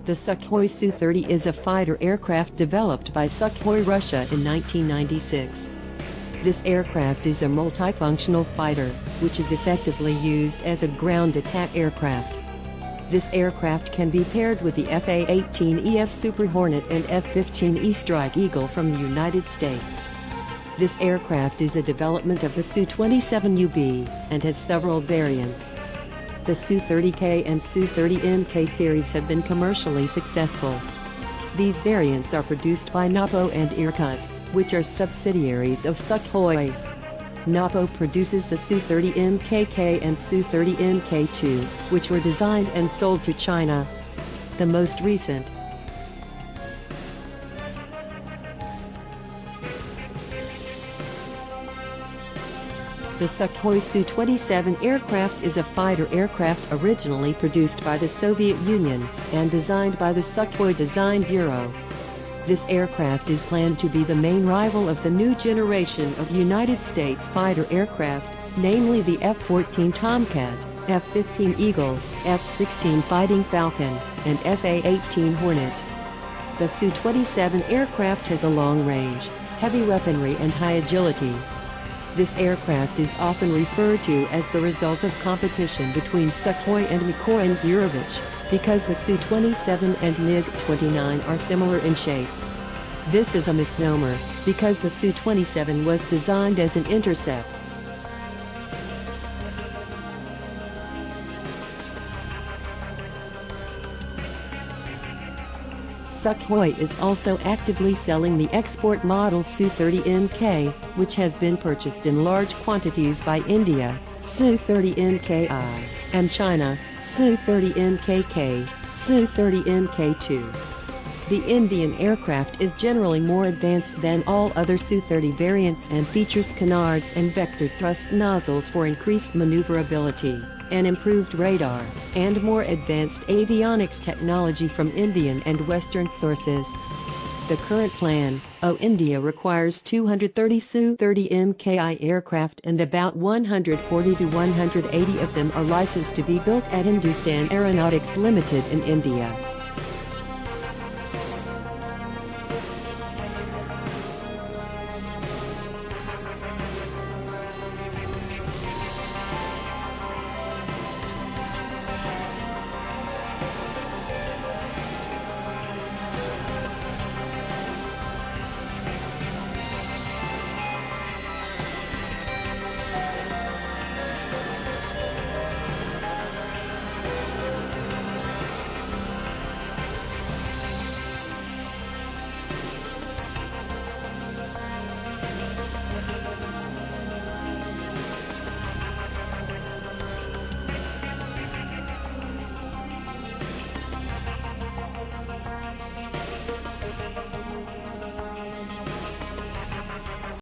The Sukhoi Su-30 is a fighter aircraft developed by Sukhoi Russia in 1996. This aircraft is a multifunctional fighter, which is effectively used as a ground attack aircraft. This aircraft can be paired with the F-15E Super Hornet and F-15E Strike Eagle from the United States. This aircraft is a development of the Su-27UB and has several variants. The Su-30K and Su-30MK series have been commercially successful. These variants are produced by Napo and Irkut, which are subsidiaries of Sukhoi. Napo produces the Su-30MKK and Su-30MK2, which were designed and sold to China. The most recent The Sukhoi Su-27 aircraft is a fighter aircraft originally produced by the Soviet Union and designed by the Sukhoi Design Bureau. This aircraft is planned to be the main rival of the new generation of United States fighter aircraft, namely the F-14 Tomcat, F-15 Eagle, F-16 Fighting Falcon, and F-18 Hornet. The Su-27 aircraft has a long range, heavy weaponry and high agility. This aircraft is often referred to as the result of competition between Sukhoi and Mikoyan Gurevich, because the Su-27 and MiG-29 are similar in shape. This is a misnomer, because the Su-27 was designed as an intercept. Sukhoi is also actively selling the export model Su-30MK, which has been purchased in large quantities by India, Su-30MKI, and China, Su-30MKK, Su-30MK2. The Indian aircraft is generally more advanced than all other Su-30 variants and features canards and vector thrust nozzles for increased maneuverability, and improved radar, and more advanced avionics technology from Indian and Western sources. The current plan, India requires 230 Su-30MKI aircraft and about 140 to 180 of them are licensed to be built at Hindustan Aeronautics Limited in India.